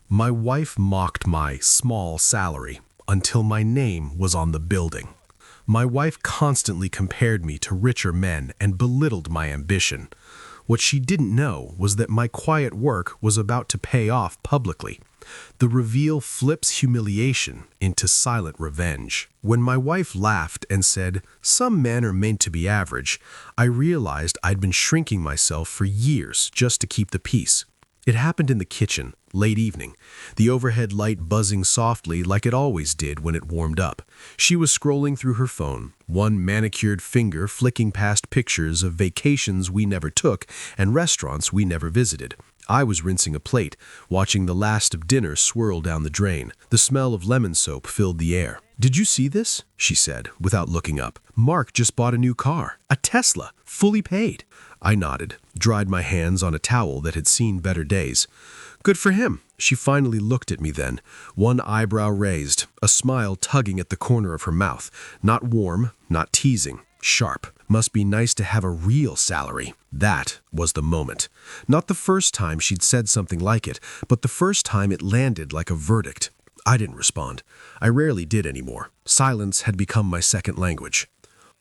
My wife mocked my small salary until my name was on the building. My wife constantly compared me to richer men and belittled my ambition. What she didn't know was that my quiet work was about to pay off publicly. The reveal flips humiliation into silent revenge. When my wife laughed and said, "Some men are meant to be average," I realized I'd been shrinking myself for years just to keep the peace. It happened in the kitchen, late evening, the overhead light buzzing softly like it always did when it warmed up. She was scrolling through her phone, one manicured finger flicking past pictures of vacations we never took and restaurants we never visited. I was rinsing a plate, watching the last of dinner swirl down the drain. The smell of lemon soap filled the air. "Did you see this?" she said, without looking up. "Mark just bought a new car, a Tesla, fully paid." I nodded, dried my hands on a towel that had seen better days. "Good for him." She finally looked at me then, one eyebrow raised, a smile tugging at the corner of her mouth. Not warm, not teasing, sharp. Must be nice to have a real salary. That was the moment. Not the first time she'd said something like it, but the first time it landed like a verdict. I didn't respond. I rarely did anymore. Silence had become my second language.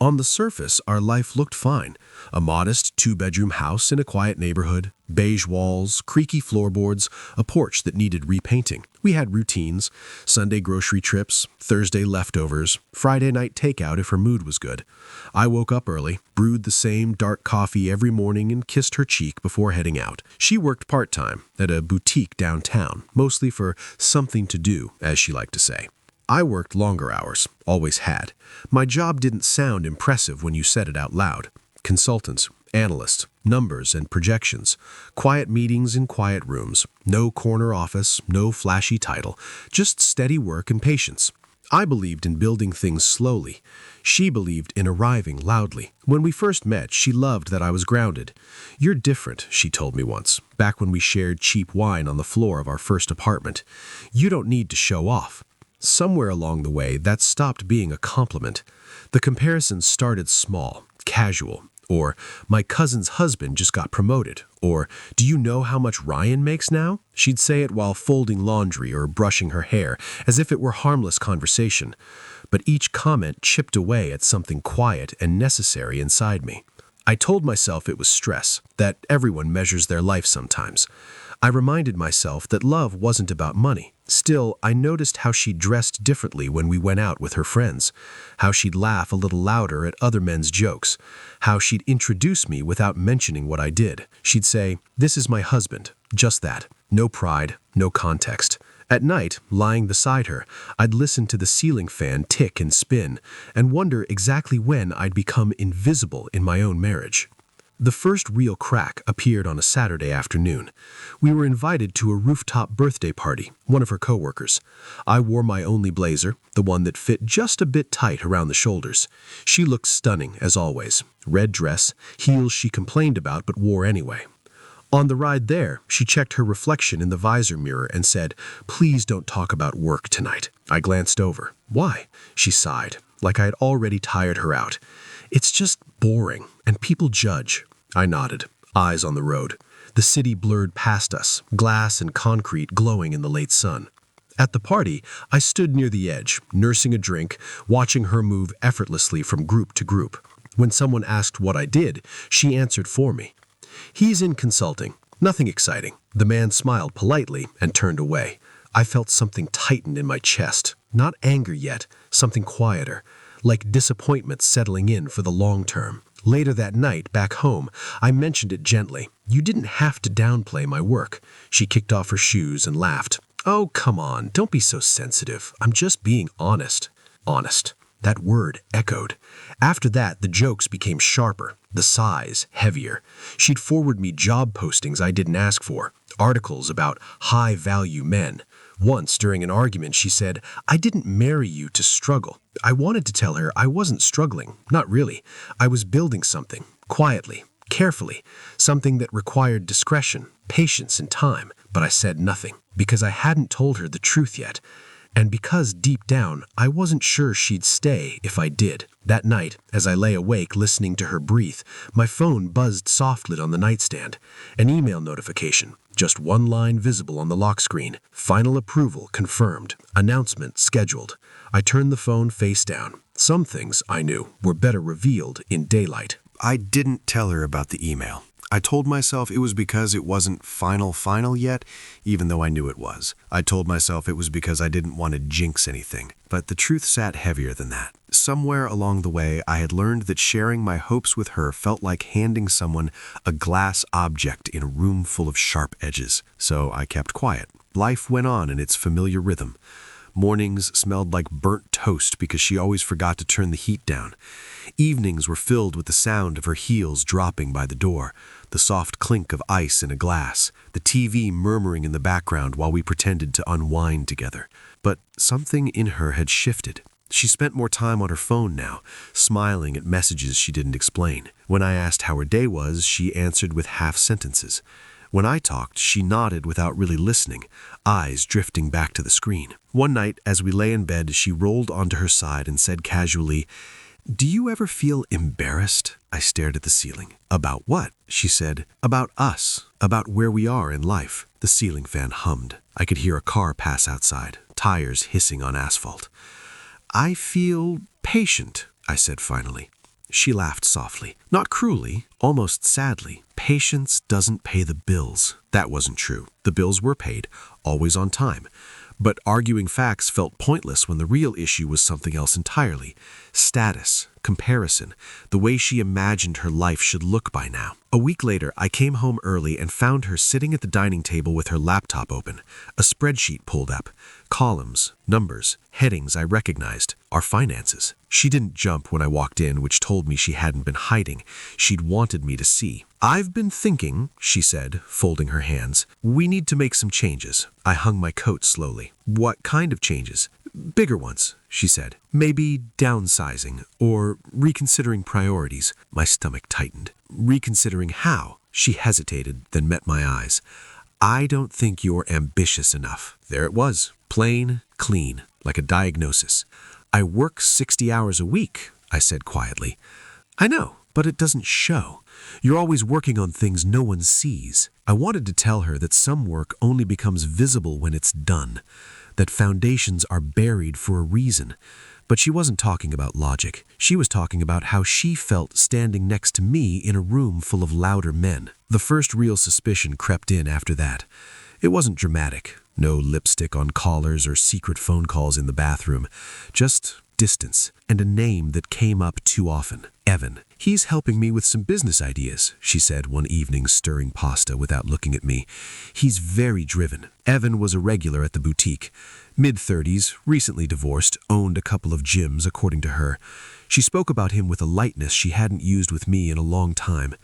On the surface, our life looked fine. A modest two-bedroom house in a quiet neighborhood, beige walls, creaky floorboards, a porch that needed repainting. We had routines: Sunday grocery trips, Thursday leftovers, Friday night takeout if her mood was good. I woke up early, brewed the same dark coffee every morning and kissed her cheek before heading out. She worked part-time at a boutique downtown, mostly for something to do, as she liked to say. I worked longer hours, always had. My job didn't sound impressive when you said it out loud. Consultants, analysts, numbers and projections. Quiet meetings in quiet rooms. No corner office, no flashy title. Just steady work and patience. I believed in building things slowly. She believed in arriving loudly. When we first met, she loved that I was grounded. "You're different," she told me once, back when we shared cheap wine on the floor of our first apartment. "You don't need to show off." Somewhere along the way, that stopped being a compliment. The comparisons started small, casual, or "my cousin's husband just got promoted," or "do you know how much Ryan makes now?" She'd say it while folding laundry or brushing her hair, as if it were harmless conversation. But each comment chipped away at something quiet and necessary inside me. I told myself it was stress, that everyone measures their life sometimes. I reminded myself that love wasn't about money. Still, I noticed how she dressed differently when we went out with her friends, how she'd laugh a little louder at other men's jokes, how she'd introduce me without mentioning what I did. She'd say, "This is my husband," just that. No pride, no context. At night, lying beside her, I'd listen to the ceiling fan tick and spin and wonder exactly when I'd become invisible in my own marriage. The first real crack appeared on a Saturday afternoon. We were invited to a rooftop birthday party, one of her coworkers. I wore my only blazer, the one that fit just a bit tight around the shoulders. She looked stunning, as always. Red dress, heels she complained about but wore anyway. On the ride there, she checked her reflection in the visor mirror and said, "Please don't talk about work tonight." I glanced over. "Why?" She sighed, like I had already tired her out. "It's just boring, and people judge." I nodded, eyes on the road. The city blurred past us, glass and concrete glowing in the late sun. At the party, I stood near the edge, nursing a drink, watching her move effortlessly from group to group. When someone asked what I did, she answered for me. "He's in consulting. Nothing exciting." The man smiled politely and turned away. I felt something tighten in my chest. Not anger yet, something quieter, like disappointment settling in for the long term. Later that night, back home, I mentioned it gently. "You didn't have to downplay my work." She kicked off her shoes and laughed. "Oh, come on, don't be so sensitive. I'm just being honest." Honest. That word echoed. After that, the jokes became sharper, the sighs heavier. She'd forward me job postings I didn't ask for, articles about high-value men. Once, during an argument, she said, "I didn't marry you to struggle." I wanted to tell her I wasn't struggling, not really. I was building something, quietly, carefully, something that required discretion, patience, and time. But I said nothing, because I hadn't told her the truth yet. And because deep down, I wasn't sure she'd stay if I did. That night, as I lay awake listening to her breathe, my phone buzzed softly on the nightstand. An email notification. Just one line visible on the lock screen. Final approval confirmed. Announcement scheduled. I turned the phone face down. Some things, I knew, were better revealed in daylight. I didn't tell her about the email. I told myself it was because it wasn't final yet, even though I knew it was. I told myself it was because I didn't want to jinx anything. But the truth sat heavier than that. Somewhere along the way, I had learned that sharing my hopes with her felt like handing someone a glass object in a room full of sharp edges. So I kept quiet. Life went on in its familiar rhythm. Mornings smelled like burnt toast because she always forgot to turn the heat down. Evenings were filled with the sound of her heels dropping by the door, the soft clink of ice in a glass, the TV murmuring in the background while we pretended to unwind together. But something in her had shifted. She spent more time on her phone now, smiling at messages she didn't explain. When I asked how her day was, she answered with half sentences. When I talked, she nodded without really listening, eyes drifting back to the screen. One night, as we lay in bed, she rolled onto her side and said casually, "Do you ever feel embarrassed?" I stared at the ceiling. "About what?" she said. "About us. About where we are in life." The ceiling fan hummed. I could hear a car pass outside, tires hissing on asphalt. "I feel patient," I said finally. She laughed softly, not cruelly, almost sadly. Patience doesn't pay the bills. That wasn't true. The bills were paid, always on time. But arguing facts felt pointless when the real issue was something else entirely. Status, comparison, the way she imagined her life should look by now. A week later, I came home early and found her sitting at the dining table with her laptop open, a spreadsheet pulled up, columns, numbers, headings I recognized, our finances. She didn't jump when I walked in, which told me she hadn't been hiding. She'd wanted me to see. "I've been thinking," she said, folding her hands. "We need to make some changes." I hung my coat slowly. "What kind of changes?" "Bigger ones," she said. "Maybe downsizing or reconsidering priorities." My stomach tightened. "Reconsidering how?" She hesitated, then met my eyes. "I don't think you're ambitious enough." There it was, plain, clean, like a diagnosis. "I work 60 hours a week," I said quietly. "I know, but it doesn't show. You're always working on things no one sees." I wanted to tell her that some work only becomes visible when it's done, that foundations are buried for a reason. But she wasn't talking about logic. She was talking about how she felt standing next to me in a room full of louder men. The first real suspicion crept in after that. It wasn't dramatic. No lipstick on collars or secret phone calls in the bathroom. Just distance and a name that came up too often. Evan. "He's helping me with some business ideas," she said one evening, stirring pasta without looking at me. "He's very driven." Evan was a regular at the boutique. Mid-30s, recently divorced, owned a couple of gyms, according to her. She spoke about him with a lightness she hadn't used with me in a long time.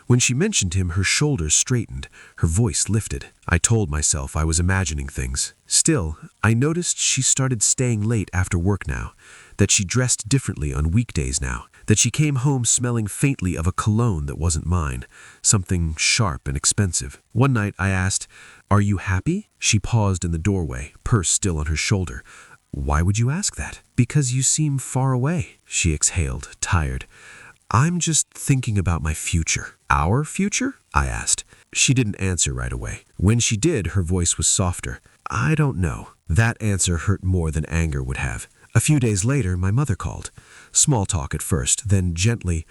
When she mentioned him, her shoulders straightened, her voice lifted. I told myself I was imagining things. Still, I noticed she started staying late after work now, that she dressed differently on weekdays now, that she came home smelling faintly of a cologne that wasn't mine, something sharp and expensive. One night I asked, "Are you happy?" She paused in the doorway, purse still on her shoulder. "Why would you ask that?" "Because you seem far away," she exhaled, tired. "I'm just thinking about my future." "Our future?" I asked. She didn't answer right away. When she did, her voice was softer. "I don't know." That answer hurt more than anger would have. A few days later, my mother called. Small talk at first, then gently,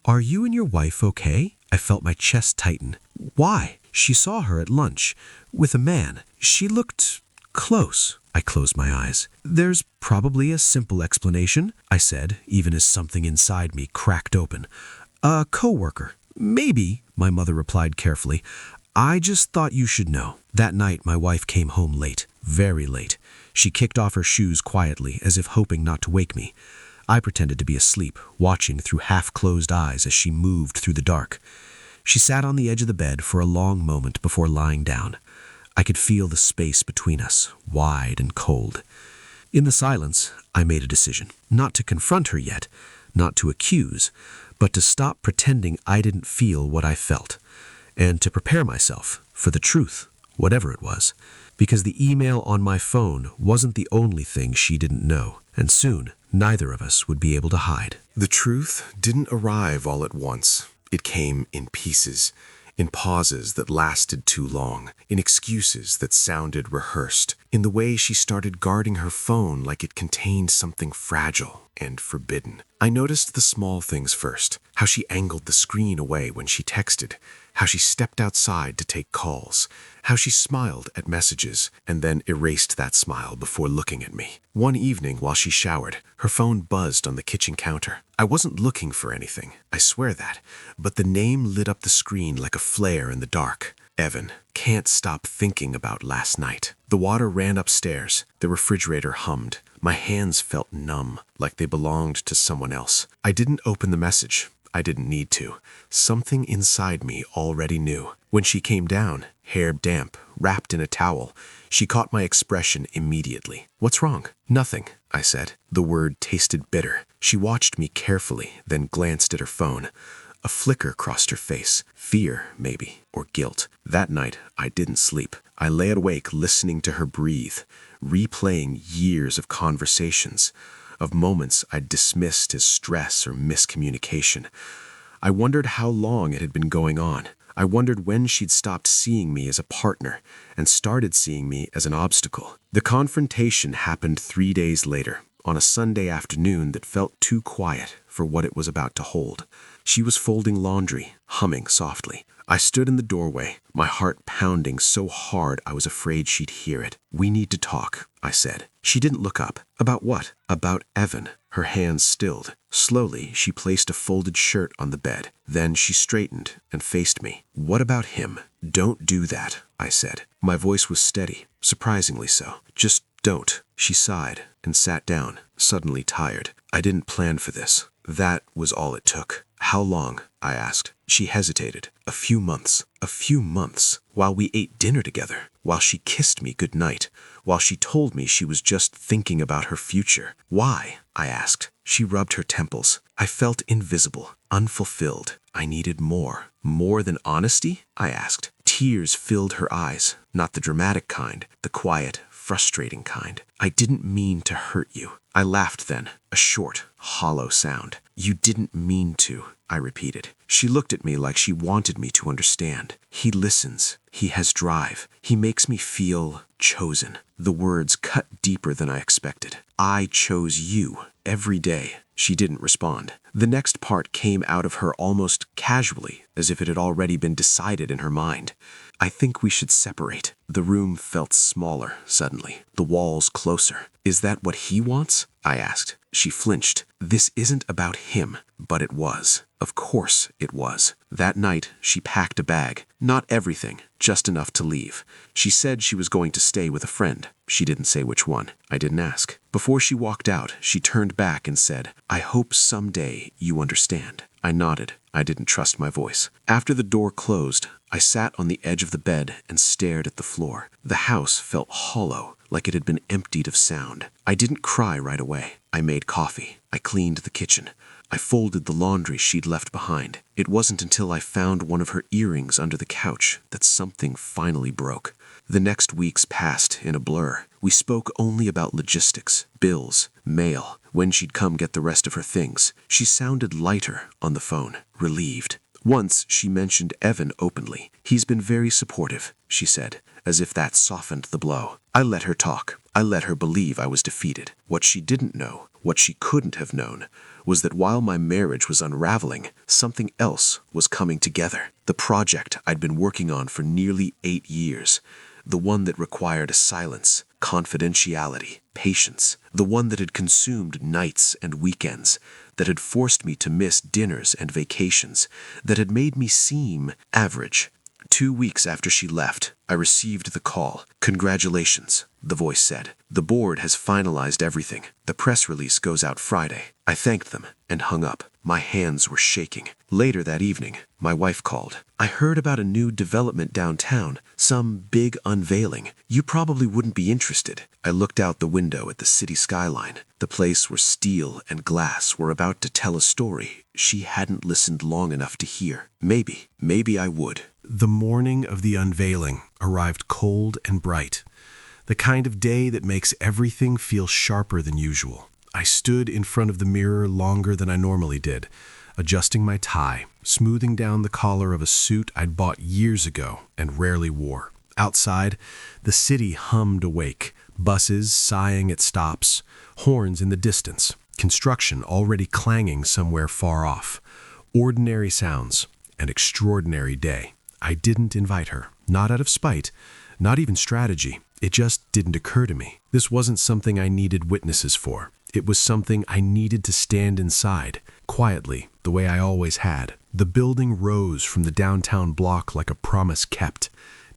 "Are you and your wife okay?" I felt my chest tighten. "Why?" She saw her at lunch, with a man. She looked close. I closed my eyes. "There's probably a simple explanation," I said, even as something inside me cracked open. "A coworker." "Maybe," my mother replied carefully. "I just thought you should know." That night, my wife came home late, very late. She kicked off her shoes quietly, as if hoping not to wake me. I pretended to be asleep, watching through half-closed eyes as she moved through the dark. She sat on the edge of the bed for a long moment before lying down. I could feel the space between us, wide and cold. In the silence, I made a decision. Not to confront her yet, not to accuse, but to stop pretending I didn't feel what I felt, and to prepare myself for the truth whatever it was, because the email on my phone wasn't the only thing she didn't know, and soon neither of us would be able to hide. The truth didn't arrive all at once. It came in pieces, in pauses that lasted too long, in excuses that sounded rehearsed, in the way she started guarding her phone like it contained something fragile and forbidden. I noticed the small things first, how she angled the screen away when she texted, how she stepped outside to take calls, how she smiled at messages and then erased that smile before looking at me. One evening while she showered, her phone buzzed on the kitchen counter. I wasn't looking for anything, I swear that, but the name lit up the screen like a flare in the dark. Evan, can't stop thinking about last night. The water ran upstairs, the refrigerator hummed. My hands felt numb, like they belonged to someone else. I didn't open the message. I didn't need to. Something inside me already knew. When she came down, hair damp, wrapped in a towel, she caught my expression immediately. "What's wrong?" "Nothing," I said. The word tasted bitter. She watched me carefully, then glanced at her phone. A flicker crossed her face. Fear, maybe, or guilt. That night, I didn't sleep. I lay awake listening to her breathe, replaying years of conversations, of moments I'd dismissed as stress or miscommunication. I wondered how long it had been going on. I wondered when she'd stopped seeing me as a partner and started seeing me as an obstacle. The confrontation happened 3 days later, on a Sunday afternoon that felt too quiet for what it was about to hold. She was folding laundry, humming softly. I stood in the doorway, my heart pounding so hard I was afraid she'd hear it. "We need to talk," I said. She didn't look up. "About what?" "About Evan." Her hands stilled. Slowly, she placed a folded shirt on the bed. Then she straightened and faced me. "What about him?" "Don't do that," I said. My voice was steady, surprisingly so. "Just don't." She sighed and sat down, suddenly tired. "I didn't plan for this." That was all it took. "How long?" I asked. She hesitated. "A few months." "A few months?" "While we ate dinner together, while she kissed me goodnight, while she told me she was just thinking about her future." "Why?" I asked. She rubbed her temples. "I felt invisible, unfulfilled. I needed more." "More than honesty?" I asked. Tears filled her eyes, not the dramatic kind, the quiet, frustrating kind. "I didn't mean to hurt you." I laughed then, a short, hollow sound. "You didn't mean to," I repeated. She looked at me like she wanted me to understand. "He listens. He has drive. He makes me feel chosen." The words cut deeper than I expected. "I chose you every day." She didn't respond. The next part came out of her almost casually, as if it had already been decided in her mind. "I think we should separate." The room felt smaller suddenly, the walls closer. "Is that what he wants?" I asked. She flinched. This isn't about him, but it was. Of course it was. That night, she packed a bag. Not everything, just enough to leave. She said she was going to stay with a friend. She didn't say which one. I didn't ask. Before she walked out, she turned back and said, "I hope someday you understand." I nodded. I didn't trust my voice. After the door closed, I sat on the edge of the bed and stared at the floor. The house felt hollow, like it had been emptied of sound. I didn't cry right away. I made coffee. I cleaned the kitchen. I folded the laundry she'd left behind. It wasn't until I found one of her earrings under the couch that something finally broke. The next weeks passed in a blur. We spoke only about logistics, bills, mail, when she'd come get the rest of her things. She sounded lighter on the phone, relieved. Once she mentioned Evan openly. "He's been very supportive," she said, as if that softened the blow. I let her talk. I let her believe I was defeated. What she didn't know, what she couldn't have known, was that while my marriage was unraveling, something else was coming together. The project I'd been working on for nearly 8 years. The one that required silence, confidentiality, patience. The one that had consumed nights and weekends, that had forced me to miss dinners and vacations, that had made me seem average. 2 weeks after she left, I received the call. "Congratulations," the voice said. "The board has finalized everything. The press release goes out Friday." I thanked them and hung up. My hands were shaking. Later that evening, my wife called. "I heard about a new development downtown, some big unveiling. You probably wouldn't be interested." I looked out the window at the city skyline, the place where steel and glass were about to tell a story she hadn't listened long enough to hear. Maybe I would. The morning of the unveiling arrived cold and bright, the kind of day that makes everything feel sharper than usual. I stood in front of the mirror longer than I normally did, adjusting my tie, smoothing down the collar of a suit I'd bought years ago and rarely wore. Outside, the city hummed awake, buses sighing at stops, horns in the distance, construction already clanging somewhere far off. Ordinary sounds, an extraordinary day. I didn't invite her, not out of spite, not even strategy. It just didn't occur to me. This wasn't something I needed witnesses for. It was something I needed to stand inside, quietly, the way I always had. The building rose from the downtown block like a promise kept.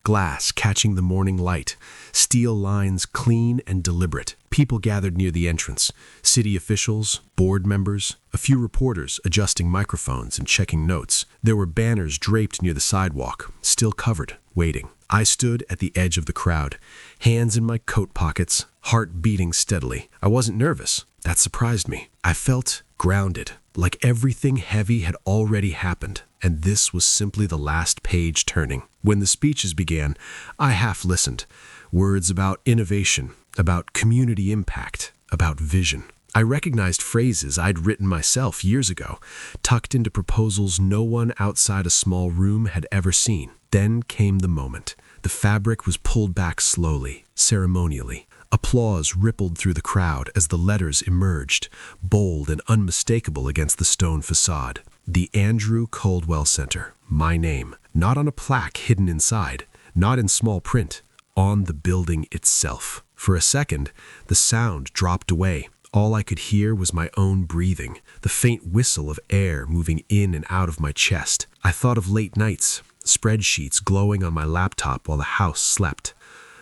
Glass catching the morning light, steel lines clean and deliberate. People gathered near the entrance, city officials, board members, a few reporters adjusting microphones and checking notes. There were banners draped near the sidewalk, still covered, waiting. I stood at the edge of the crowd, hands in my coat pockets, heart beating steadily. I wasn't nervous. That surprised me. I felt grounded, like everything heavy had already happened, and this was simply the last page turning. When the speeches began, I half listened. Words about innovation, about community impact, about vision. I recognized phrases I'd written myself years ago, tucked into proposals no one outside a small room had ever seen. Then came the moment. The fabric was pulled back slowly, ceremonially. Applause rippled through the crowd as the letters emerged, bold and unmistakable against the stone facade. The Andrew Caldwell Center, my name, not on a plaque hidden inside, not in small print, on the building itself. For a second, the sound dropped away. All I could hear was my own breathing, the faint whistle of air moving in and out of my chest. I thought of late nights, spreadsheets glowing on my laptop while the house slept,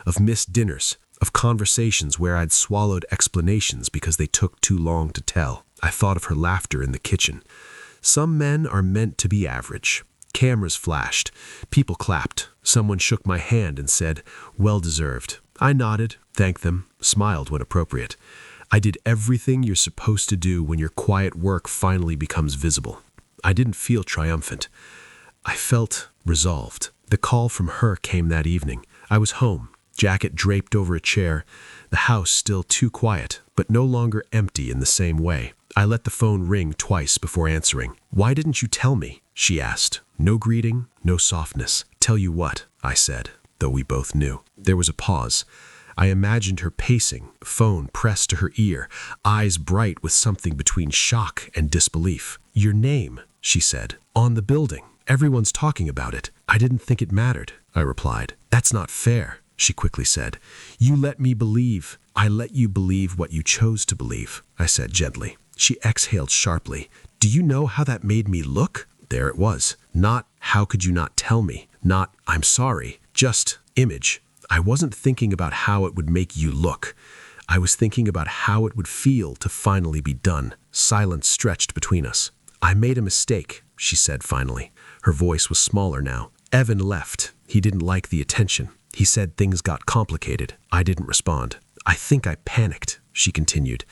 of missed dinners, of conversations where I'd swallowed explanations because they took too long to tell. I thought of her laughter in the kitchen. Some men are meant to be average. Cameras flashed. People clapped. Someone shook my hand and said, "Well deserved." I nodded, thanked them, smiled when appropriate. I did everything you're supposed to do when your quiet work finally becomes visible. I didn't feel triumphant. I felt resolved. The call from her came that evening. I was home, jacket draped over a chair, the house still too quiet, but no longer empty in the same way. I let the phone ring twice before answering. "Why didn't you tell me?" she asked. No greeting, no softness. "Tell you what," I said, though we both knew. There was a pause. I imagined her pacing, phone pressed to her ear, eyes bright with something between shock and disbelief. "Your name," she said, "on the building. Everyone's talking about it." "I didn't think it mattered," I replied. "That's not fair," she quickly said. "You let me believe." "I let you believe what you chose to believe," I said gently. She exhaled sharply. "Do you know how that made me look?" There it was. Not, "How could you not tell me?" Not, "I'm sorry." Just image. I wasn't thinking about how it would make you look. I was thinking about how it would feel to finally be done. Silence stretched between us. "I made a mistake," she said finally. Her voice was smaller now. "Evan left. He didn't like the attention. He said things got complicated." I didn't respond. "I think I panicked," she continued.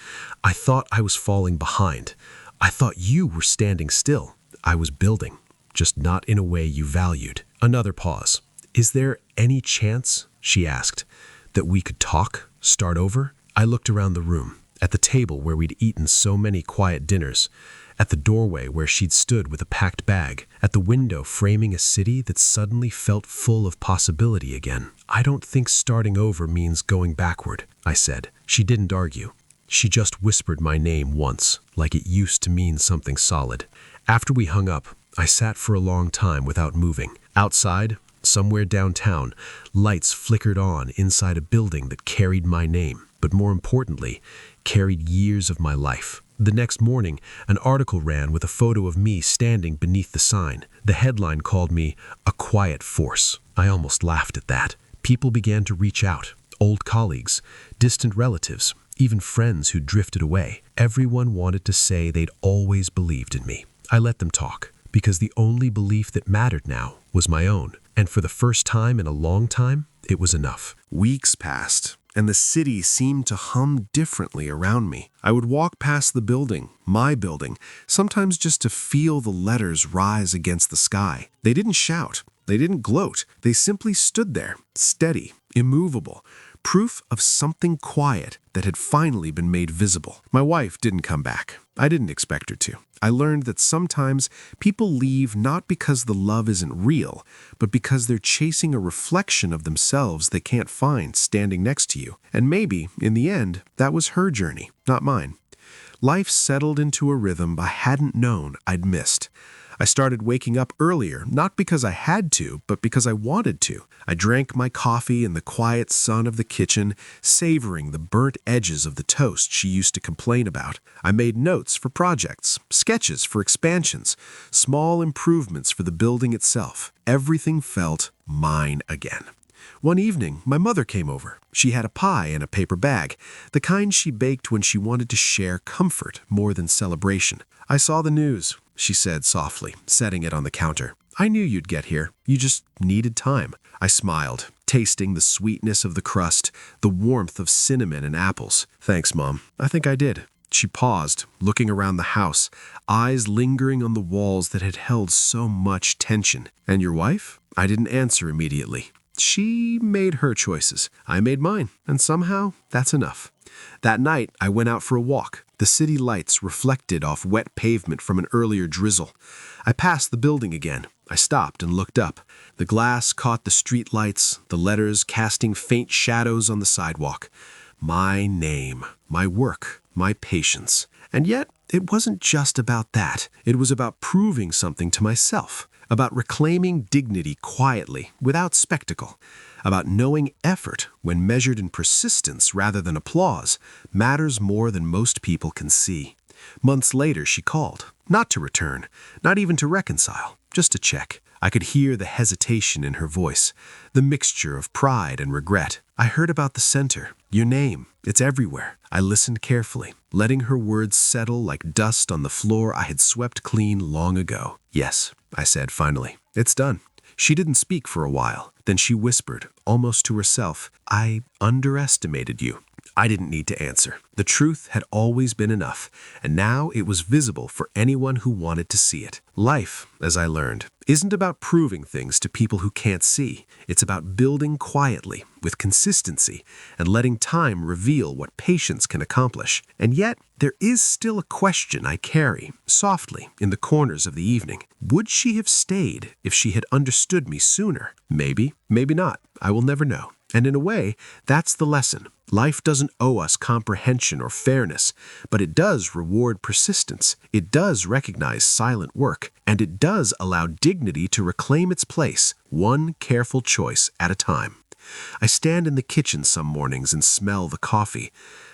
"I thought I was falling behind. I thought you were standing still. I was building, just not in a way you valued." Another pause. "Is there any chance," she asked, "that we could talk, start over?" I looked around the room, at the table where we'd eaten so many quiet dinners, at the doorway where she'd stood with a packed bag, at the window framing a city that suddenly felt full of possibility again. "I don't think starting over means going backward," I said. She didn't argue. She just whispered my name once, like it used to mean something solid. After we hung up, I sat for a long time without moving. Outside, somewhere downtown, lights flickered on inside a building that carried my name, but more importantly, carried years of my life. The next morning, an article ran with a photo of me standing beneath the sign. The headline called me a quiet force. I almost laughed at that. People began to reach out. Old colleagues, distant relatives, even friends who drifted away. Everyone wanted to say they'd always believed in me. I let them talk, because the only belief that mattered now was my own. And for the first time in a long time, it was enough. Weeks passed, and the city seemed to hum differently around me. I would walk past the building, my building, sometimes just to feel the letters rise against the sky. They didn't shout. They didn't gloat. They simply stood there, steady, immovable, proof of something quiet that had finally been made visible. My wife didn't come back. I didn't expect her to. I learned that sometimes people leave not because the love isn't real, but because they're chasing a reflection of themselves they can't find standing next to you. And maybe, in the end, that was her journey, not mine. Life settled into a rhythm I hadn't known I'd missed. I started waking up earlier, not because I had to, but because I wanted to. I drank my coffee in the quiet sun of the kitchen, savoring the burnt edges of the toast she used to complain about. I made notes for projects, sketches for expansions, small improvements for the building itself. Everything felt mine again. One evening, my mother came over. She had a pie in a paper bag, the kind she baked when she wanted to share comfort more than celebration. "I saw the news," she said softly, setting it on the counter. "I knew you'd get here. You just needed time." I smiled, tasting the sweetness of the crust, the warmth of cinnamon and apples. "Thanks, Mom. I think I did." She paused, looking around the house, eyes lingering on the walls that had held so much tension. "And your wife?" I didn't answer immediately. She made her choices. I made mine, and somehow that's enough. That night, I went out for a walk. The city lights reflected off wet pavement from an earlier drizzle. I passed the building again. I stopped and looked up. The glass caught the street lights, the letters casting faint shadows on the sidewalk. My name, my work, my patience. And yet, it wasn't just about that. It was about proving something to myself, about reclaiming dignity quietly, without spectacle, about knowing effort, when measured in persistence rather than applause, matters more than most people can see. Months later, she called, not to return, not even to reconcile, just to check. I could hear the hesitation in her voice, the mixture of pride and regret. "I heard about the center, your name, it's everywhere." I listened carefully, letting her words settle like dust on the floor I had swept clean long ago. "Yes," I said finally, "it's done." She didn't speak for a while. Then she whispered, almost to herself, "I underestimated you." I didn't need to answer. The truth had always been enough, and now it was visible for anyone who wanted to see it. Life, as I learned, isn't about proving things to people who can't see. It's about building quietly, with consistency, and letting time reveal what patience can accomplish. And yet, there is still a question I carry, softly, in the corners of the evening. Would she have stayed if she had understood me sooner? Maybe, maybe not. I will never know. And in a way, that's the lesson. Life doesn't owe us comprehension or fairness, but it does reward persistence. It does recognize silent work, and it does allow dignity to reclaim its place, one careful choice at a time. I stand in the kitchen some mornings and smell the coffee.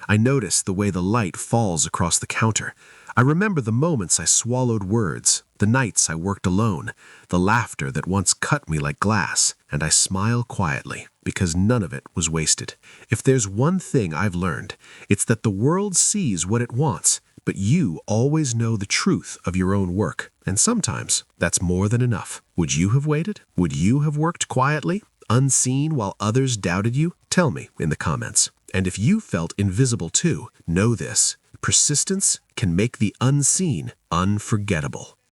I notice the way the light falls across the counter. I remember the moments I swallowed words, the nights I worked alone, the laughter that once cut me like glass, and I smile quietly, because none of it was wasted. If there's one thing I've learned, it's that the world sees what it wants, but you always know the truth of your own work, and sometimes that's more than enough. Would you have waited? Would you have worked quietly, unseen while others doubted you? Tell me in the comments. And if you felt invisible too, know this: persistence can make the unseen unforgettable.